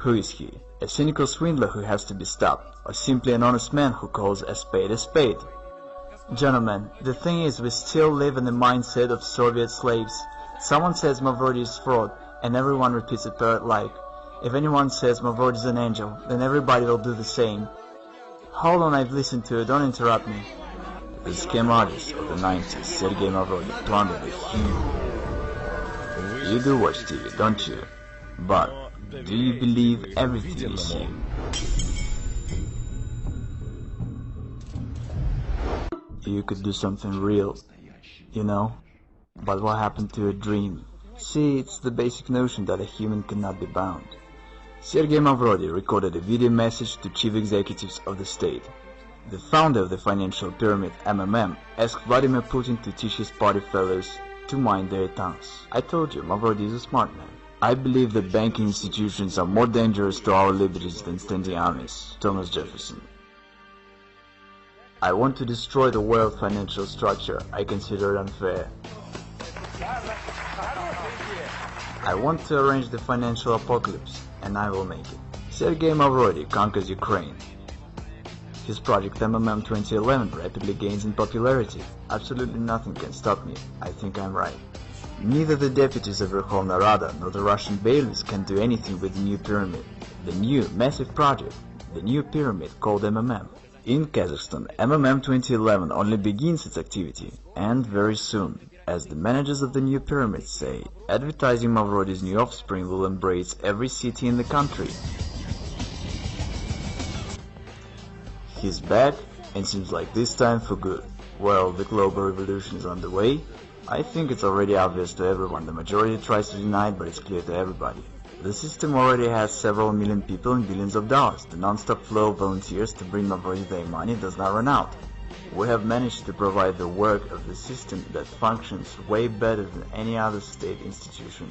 Who is he? A cynical swindler who has to be stopped, or simply an honest man who calls a spade a spade? Gentlemen, the thing is, we still live in the mindset of Soviet slaves. Someone says mavrodi is fraud, and everyone repeats it parrot-like. If anyone says mavrodi is an angel, then everybody will do the same. Hold on, I've listened to it, don't interrupt me. The scam artist of the 90s, Sergi Mavrodi, plundered a huge... You do watch TV, don't you? But do you believe everything you see? You could do something real, you know? But what happened to a dream? See, it's the basic notion that a human cannot be bound. Sergi Mavrodi recorded a video message to chief executives of the state. The founder of the financial pyramid, MMM, asked Vladimir Putin to teach his party fellows to mind their tongues. I told you, Mavrodi is a smart man. I believe that banking institutions are more dangerous to our liberties than standing armies. Thomas Jefferson. I want to destroy the world financial structure. I consider it unfair. I want to arrange the financial apocalypse, and I will make it. Sergi Mavrodi conquers Ukraine. His project MMM 2011 rapidly gains in popularity. Absolutely nothing can stop me. I think I'm right. Neither the deputies of Verkhovna Rada nor the Russian bailiffs can do anything with the new pyramid. The new, massive project, the new pyramid called MMM. In Kazakhstan, MMM 2011 only begins its activity, and very soon, as the managers of the new pyramid say, advertising Mavrodi's new offspring will embrace every city in the country. He's back, and seems like this time for good. Well, the global revolution is on the way. I think it's already obvious to everyone. The majority tries to deny it, but it's clear to everybody. The system already has several million people and billions of dollars. The non-stop flow of volunteers to bring Mavrodi their money does not run out. We have managed to provide the work of the system that functions way better than any other state institution.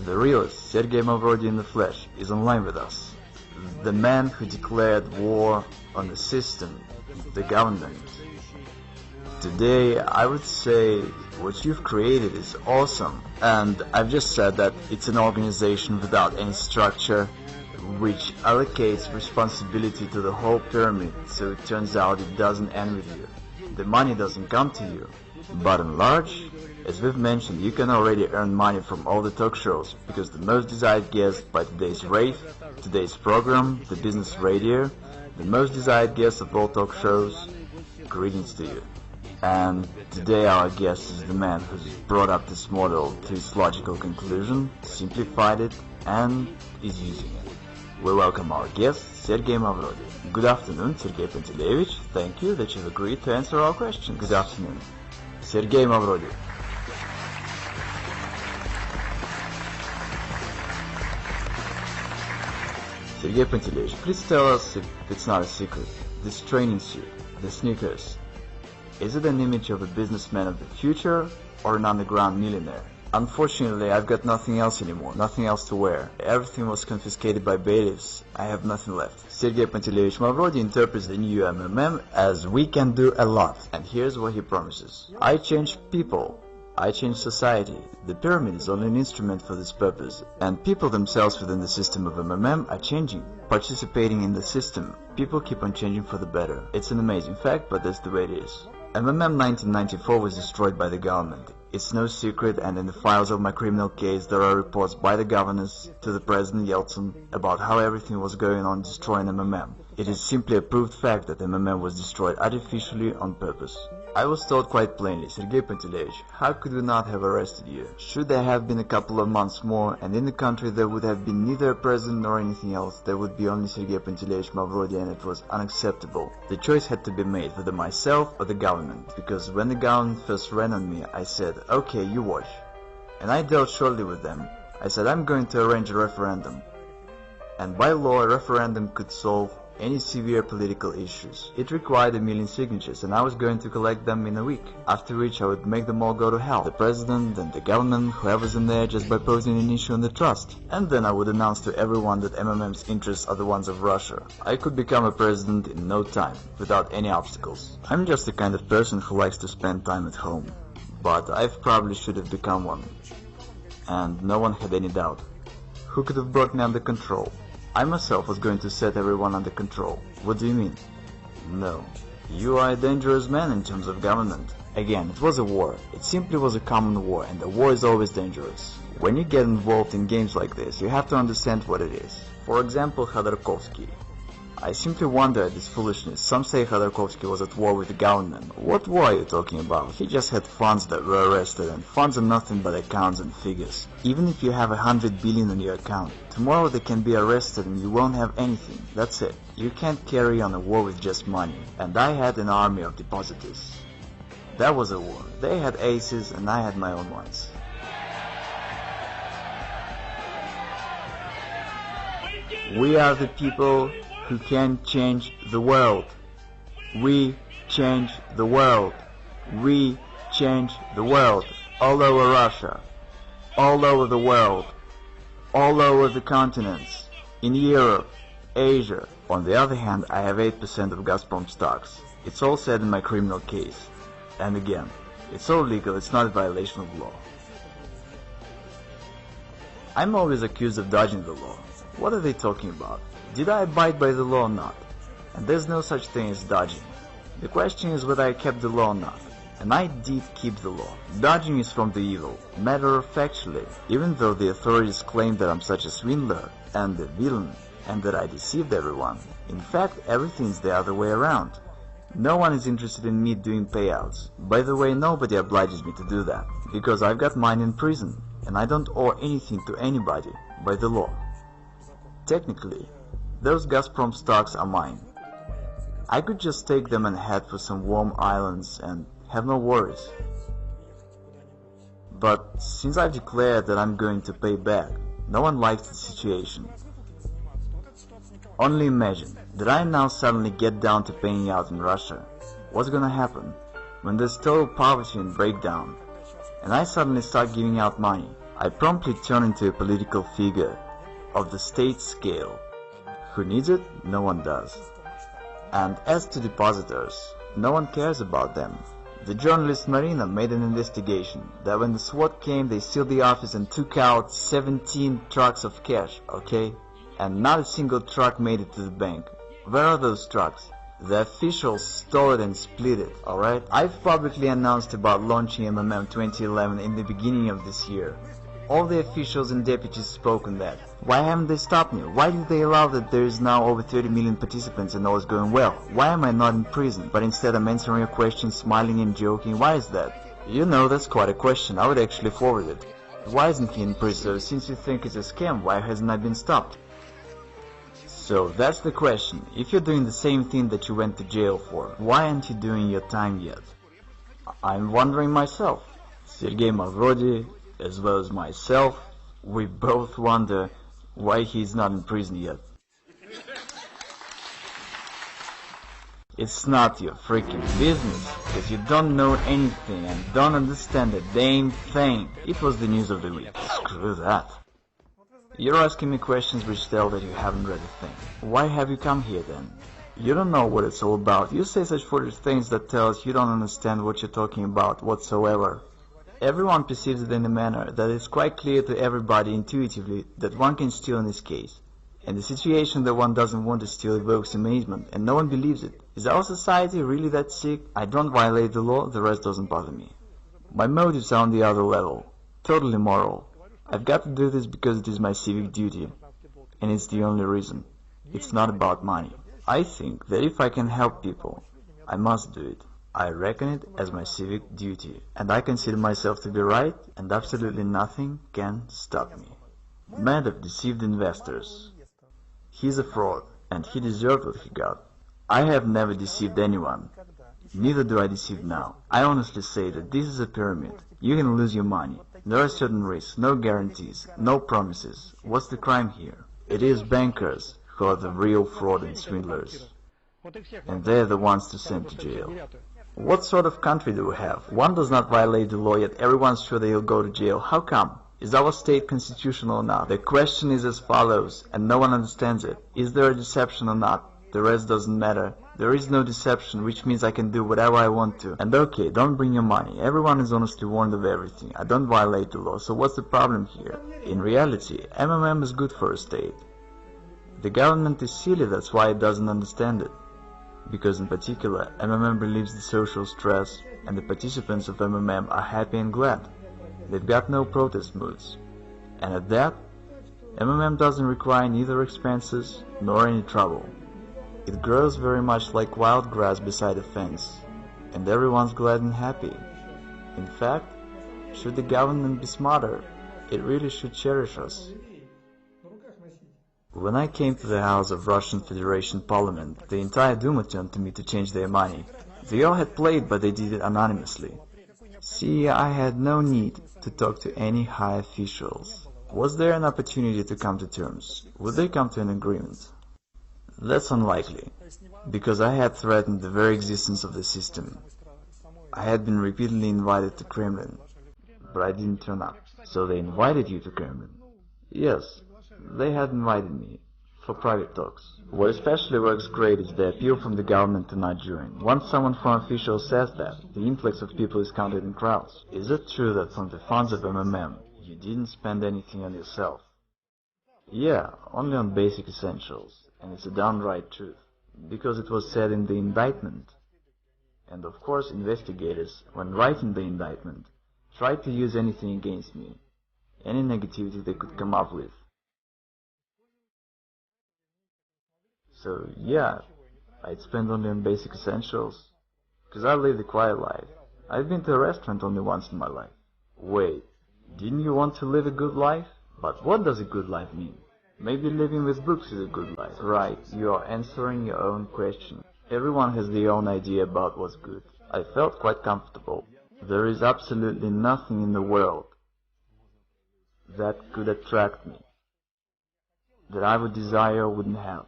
The realist, Sergi Mavrodi in the flesh, is online with us. The man who declared war on the system, the government. Today, I would say what you've created is awesome, and I've just said that it's an organization without any structure, which allocates responsibility to the whole pyramid, so it turns out it doesn't end with you. The money doesn't come to you. By and large, as we've mentioned, you can already earn money from all the talk shows, because the most desired guest by today's rave, today's program, the business radio, the most desired guest of all talk shows, greetings to you. And today our guest is the man who's brought up this model to its logical conclusion, simplified it, and is using it. We welcome our guest, Sergi Mavrodi. Good afternoon, Sergei Panteleyevich. Thank you that you've agreed to answer our questions. Good afternoon. Sergi Mavrodi. Sergei Panteleyevich, please tell us, if it's not a secret, this training suit, the sneakers, is it an image of a businessman of the future or an underground millionaire? Unfortunately, I've got nothing else anymore, nothing else to wear. Everything was confiscated by bailiffs. I have nothing left. Sergei Panteleyevich Mavrodi interprets the new MMM as we can do a lot. And here's what he promises. I change people. I change society. The pyramid is only an instrument for this purpose. And people themselves within the system of MMM are changing, participating in the system. People keep on changing for the better. It's an amazing fact, but that's the way it is. MMM 1994 was destroyed by the government. It's no secret, and in the files of my criminal case there are reports by the governors to the President Yeltsin about how everything was going on destroying MMM. It is simply a proved fact that MMM was destroyed artificially on purpose. I was told quite plainly, Sergei Panteleyevich, how could we not have arrested you? Should there have been a couple of months more, and in the country there would have been neither a president nor anything else, there would be only Sergei Panteleyevich Mavrodi, and it was unacceptable. The choice had to be made, whether myself or the government, because when the government first ran on me, I said, okay, you watch. And I dealt shortly with them. I said, I'm going to arrange a referendum. And by law, a referendum could solve any severe political issues. It required 1 million signatures, and I was going to collect them in a week, after which I would make them all go to hell. The president and the government, whoever's in there, just by posing an issue on the trust. And then I would announce to everyone that MMM's interests are the ones of Russia. I could become a president in no time, without any obstacles. I'm just the kind of person who likes to spend time at home. But I probably should have become one. And no one had any doubt. Who could have brought me under control? I myself was going to set everyone under control. What do you mean? No. You are a dangerous man in terms of government. Again, it was a war. It simply was a common war, and the war is always dangerous. When you get involved in games like this, you have to understand what it is. For example, Khodorkovsky. I simply wonder at this foolishness. Some say Khodorkovsky was at war with the government. What war are you talking about? He just had funds that were arrested, and funds are nothing but accounts and figures. Even if you have 100 billion on your account, tomorrow they can be arrested and you won't have anything. That's it. You can't carry on a war with just money. And I had an army of depositors. That was a war. They had aces and I had my own ones. We are the people who can change the world. We change the world. We change the world. All over Russia. All over the world. All over the continents. In Europe. Asia. On the other hand, I have 8% of Gazprom stocks. It's all said in my criminal case. And again, it's all legal, it's not a violation of law. I'm always accused of dodging the law. What are they talking about? Did I abide by the law or not? And there's no such thing as dodging. The question is whether I kept the law or not. And I did keep the law. Dodging is from the evil. Matter of factually, even though the authorities claim that I'm such a swindler and a villain and that I deceived everyone, in fact everything's the other way around. No one is interested in me doing payouts. By the way, nobody obliges me to do that, because I've got mine in prison, and I don't owe anything to anybody by the law. Technically, those Gazprom stocks are mine. I could just take them and head for some warm islands and have no worries. But since I've declared that I'm going to pay back, no one likes the situation. Only imagine that I now suddenly get down to paying out in Russia. What's gonna happen when there's total poverty and breakdown, and I suddenly start giving out money? I promptly turn into a political figure of the state scale. Who needs it? No one does. And as to depositors, no one cares about them. The journalist Marina made an investigation that when the SWAT came, they sealed the office and took out 17 trucks of cash, okay? And not a single truck made it to the bank. Where are those trucks? The officials stole it and split it, alright? I've publicly announced about launching MMM 2011 in the beginning of this year. All the officials and deputies spoke on that. Why haven't they stopped me? Why did they allow that there is now over 30 million participants and all is going well? Why am I not in prison, but instead I'm answering your questions, smiling and joking? Why is that? You know, that's quite a question. I would actually forward it. Why isn't he in prison? Since you think it's a scam, why hasn't I been stopped? So that's the question. If you're doing the same thing that you went to jail for, why aren't you doing your time yet? I'm wondering myself. Sergei Mavrodi, as well as myself, we both wonder why he's not in prison yet. It's not your freaking business, because you don't know anything and don't understand a damn thing. It was the news of the week. Screw that. You're asking me questions which tell that you haven't read a thing. Why have you come here then? You don't know what it's all about. You say such foolish things that tells you don't understand what you're talking about whatsoever. Everyone perceives it in a manner that is quite clear to everybody intuitively that one can steal in this case. And the situation that one doesn't want to steal evokes amazement, and no one believes it. Is our society really that sick? I don't violate the law, the rest doesn't bother me. My motives are on the other level. Totally moral. I've got to do this because it is my civic duty. And it's the only reason. It's not about money. I think that if I can help people, I must do it. I reckon it as my civic duty. And I consider myself to be right, and absolutely nothing can stop me. Madoff deceived investors. He's a fraud, and he deserved what he got. I have never deceived anyone. Neither do I deceive now. I honestly say that this is a pyramid. You can lose your money. There are certain risks, no guarantees, no promises. What's the crime here? It is bankers who are the real fraud and swindlers. And they're the ones to send to jail. What sort of country do we have? One does not violate the law, yet everyone's sure they'll go to jail. How come? Is our state constitutional or not? The question is as follows, and no one understands it. Is there a deception or not? The rest doesn't matter. There is no deception, which means I can do whatever I want to. And okay, don't bring your money. Everyone is honestly warned of everything. I don't violate the law, so what's the problem here? In reality, MMM is good for a state. The government is silly, that's why it doesn't understand it. Because in particular, MMM relieves the social stress, and the participants of MMM are happy and glad. They've got no protest moods. And at that, MMM doesn't require neither expenses nor any trouble. It grows very much like wild grass beside a fence, and everyone's glad and happy. In fact, should the government be smarter, it really should cherish us. When I came to the House of Russian Federation Parliament, the entire Duma turned to me to change their money. They all had played, but they did it anonymously. See, I had no need to talk to any high officials. Was there an opportunity to come to terms? Would they come to an agreement? That's unlikely, because I had threatened the very existence of the system. I had been repeatedly invited to Kremlin, but I didn't turn up. So they invited you to Kremlin? Yes, they had invited me, for private talks. What especially works great is the appeal from the government to not join. Once someone from officials says that, the influx of people is counted in crowds. Is it true that from the funds of MMM, you didn't spend anything on yourself? Yeah, only on basic essentials, and it's a downright truth, because it was said in the indictment. And of course investigators, when writing the indictment, tried to use anything against me, any negativity they could come up with. So yeah, I'd spend only on basic essentials, because I lived a quiet life. I've been to a restaurant only once in my life. Wait, didn't you want to live a good life? But what does a good life mean? Maybe living with books is a good life. Right, you are answering your own question. Everyone has their own idea about what's good. I felt quite comfortable. There is absolutely nothing in the world that could attract me, that I would desire or wouldn't have.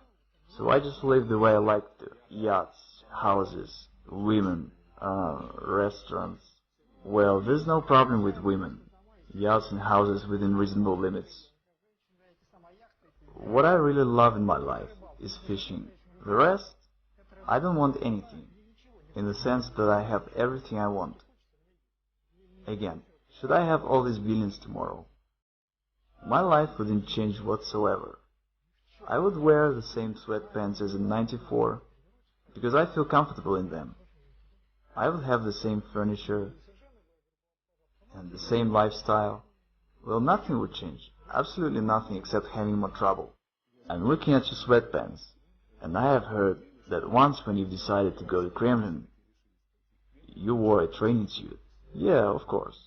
So I just lived the way I liked to. Yachts, houses, women, restaurants. Well, there's no problem with women, yachts and houses within reasonable limits. What I really love in my life is fishing. The rest, I don't want anything, in the sense that I have everything I want. Again, should I have all these billions tomorrow, my life wouldn't change whatsoever. I would wear the same sweatpants as in '94, because I feel comfortable in them. I would have the same furniture and the same lifestyle. Well, nothing would change. Absolutely nothing except having more trouble. I'm looking at your sweatpants, and I have heard that once when you decided to go to Kremlin, you wore a training suit. Yeah, of course.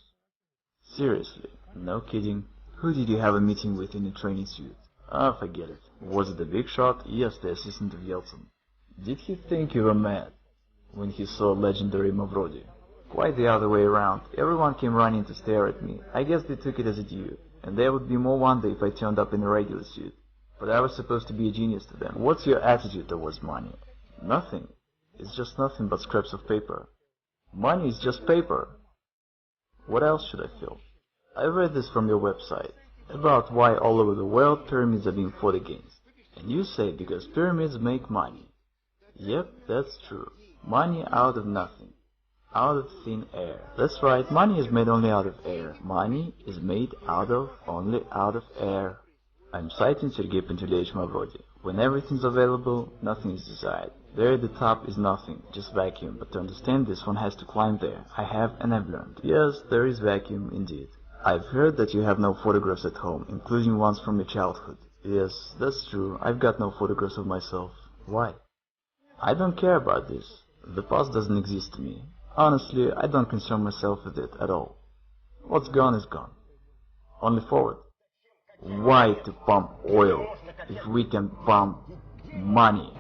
Seriously, no kidding. Who did you have a meeting with in a training suit? Ah, forget it. Was it the big shot? Yes, the assistant of Yeltsin. Did he think you were mad when he saw legendary Mavrodi? Quite the other way around. Everyone came running to stare at me. I guess they took it as a due, and there would be more wonder if I turned up in a regular suit. But I was supposed to be a genius to them. What's your attitude towards money? Nothing. It's just nothing but scraps of paper. Money is just paper. What else should I feel? I read this from your website, about why all over the world pyramids are being fought against. And you say because pyramids make money. Yep, that's true. Money out of nothing. Out of thin air. That's right, money is made only out of air. Money is made only out of air. I'm citing Sergi Mavrodi. When everything's available, nothing is desired. There at the top is nothing, just vacuum. But to understand this, one has to climb there. I have and I've learned. Yes, there is vacuum indeed. I've heard that you have no photographs at home, including ones from your childhood. Yes, that's true. I've got no photographs of myself. Why? I don't care about this. The past doesn't exist to me. Honestly, I don't concern myself with it at all. What's gone is gone. Only forward. Why to pump oil if we can pump money?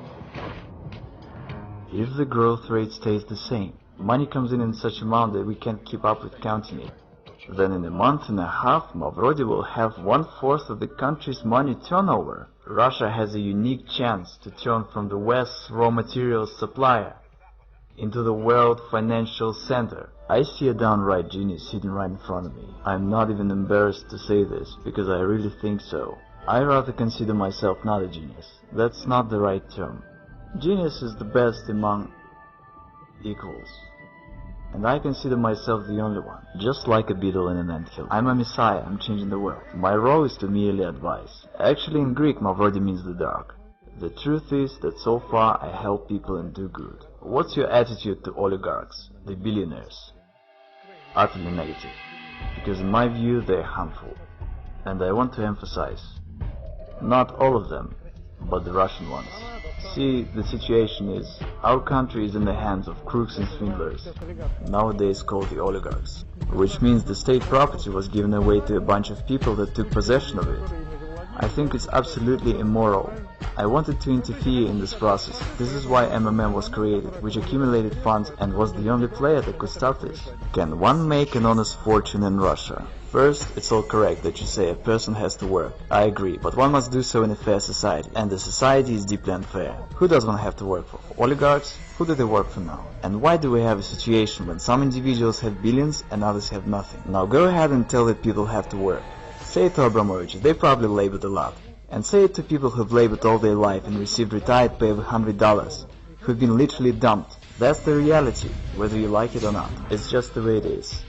If the growth rate stays the same, money comes in such amount that we can't keep up with counting it. Then in a month and a half, Mavrodi will have 1/4 of the country's money turnover. Russia has a unique chance to turn from the West's raw materials supplier into the world financial center. I see a downright genius sitting right in front of me. I'm not even embarrassed to say this, because I really think so. I rather consider myself not a genius. That's not the right term. Genius is the best among equals. And I consider myself the only one, just like a beetle in an anthill. I'm a messiah, I'm changing the world. My role is to merely advise. Actually, in Greek, mavrodi means the dark. The truth is that so far I help people and do good. What's your attitude to oligarchs, the billionaires? Utterly negative, because in my view they are harmful. And I want to emphasize, not all of them, but the Russian ones. See, the situation is, our country is in the hands of crooks and swindlers, nowadays called the oligarchs, which means the state property was given away to a bunch of people that took possession of it. I think it's absolutely immoral. I wanted to interfere in this process. This is why MMM was created, which accumulated funds and was the only player that could stop this. Can one make an honest fortune in Russia? First, it's all correct that you say a person has to work. I agree, but one must do so in a fair society, and the society is deeply unfair. Who does one have to work for? Oligarchs? Who do they work for now? And why do we have a situation when some individuals have billions and others have nothing? Now go ahead and tell that people have to work. Say it to Abramovich, they probably labored a lot. And say it to people who've labored all their life and received retired pay of $100, who've been literally dumped. That's the reality, whether you like it or not. It's just the way it is.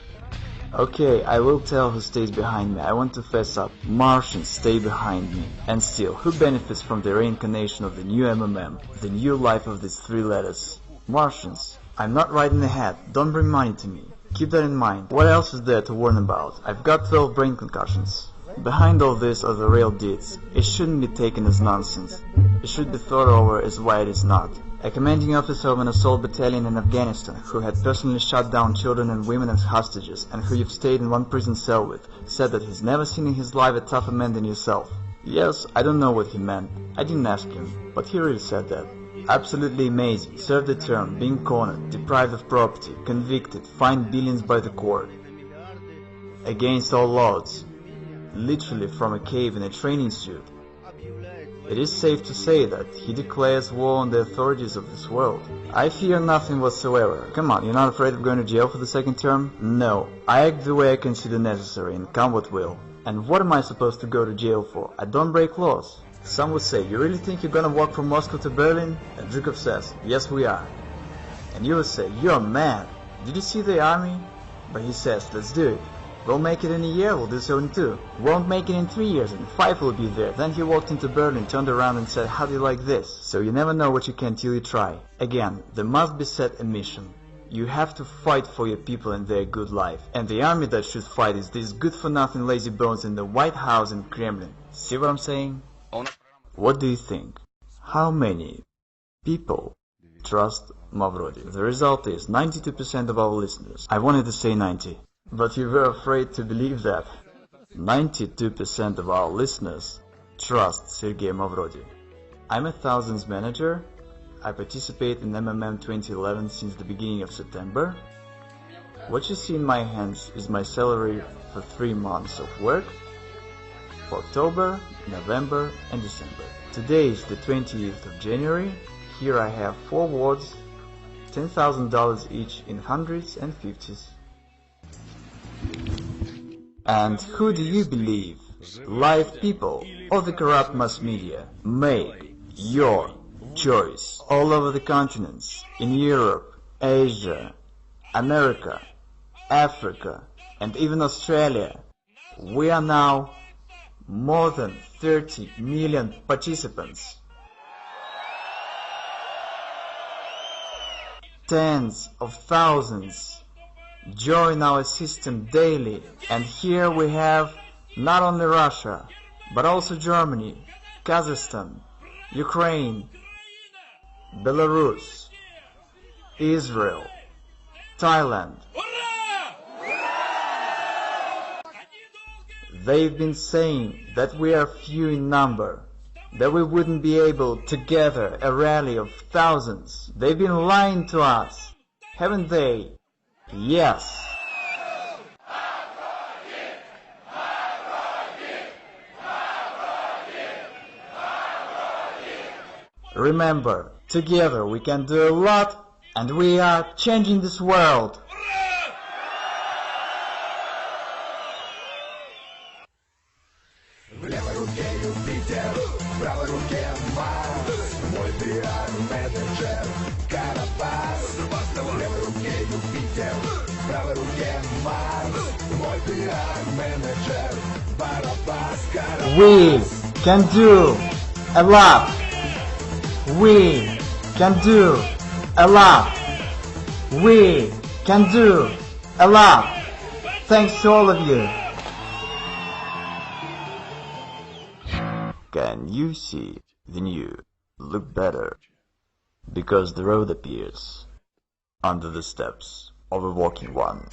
Okay, I will tell who stays behind me. I want to fess up. Martians stay behind me. And still, who benefits from the reincarnation of the new MMM, the new life of these three letters? Martians. I'm not riding ahead. Don't bring money to me. Keep that in mind. What else is there to warn about? I've got 12 brain concussions. Behind all this are the real deeds. It shouldn't be taken as nonsense. It should be thought over as why it is not. A commanding officer of an assault battalion in Afghanistan, who had personally shot down children and women as hostages, and who you've stayed in one prison cell with, said that he's never seen in his life a tougher man than yourself. Yes, I don't know what he meant. I didn't ask him, but he really said that. Absolutely amazing. Served a term, being cornered, deprived of property, convicted, fined billions by the court. Against all odds. Literally from a cave in a training suit. It is safe to say that he declares war on the authorities of this world. I fear nothing whatsoever. Come on, you're not afraid of going to jail for the second term? No. I act the way I consider necessary, and come what will. And what am I supposed to go to jail for? I don't break laws. Some would say, you really think you're gonna walk from Moscow to Berlin? And Zhukov says, yes we are. And you would say, you're mad. Did you see the army? But he says, let's do it. We'll make it in a year, we'll do so in 2. Won't make it in 3 years, and 5 will be there. Then he walked into Berlin, turned around and said, how do you like this? So you never know what you can till you try. Again, there must be set a mission. You have to fight for your people and their good life. And the army that should fight is these good-for-nothing lazy bones in the White House and Kremlin. See what I'm saying? What do you think? How many people trust Mavrodi? The result is 92% of our listeners. I wanted to say 90. But you were afraid to believe that. 92% of our listeners trust Sergi Mavrodi. I'm a thousands manager. I participate in MMM 2011 since the beginning of September. What you see in my hands is my salary for 3 months of work for October, November and December. Today is the 20th of January. Here I have 4 awards, $10,000 each in hundreds and fifties. And who do you believe, live people or the corrupt mass media? Make your choice. All over the continents, in Europe, Asia, America, Africa, and even Australia, we are now more than 30 million participants. Tens of thousands join our system daily, and here we have not only Russia, but also Germany, Kazakhstan, Ukraine, Belarus, Israel, Thailand. They've been saying that we are few in number, that we wouldn't be able to gather a rally of thousands. They've been lying to us, haven't they? Yes. Remember, together we can do a lot, and we are changing this world. В левой руке Юпитер, в правой руке Марс. Мой пиар-менеджер Карапас. В левой руке Юпитер, менеджер, Барабас, Карабас. We can do a lot. We can do a lot. We can do a lot. Thanks to all of you. Can you see the new look better? Because the road appears under the steps of a walking one.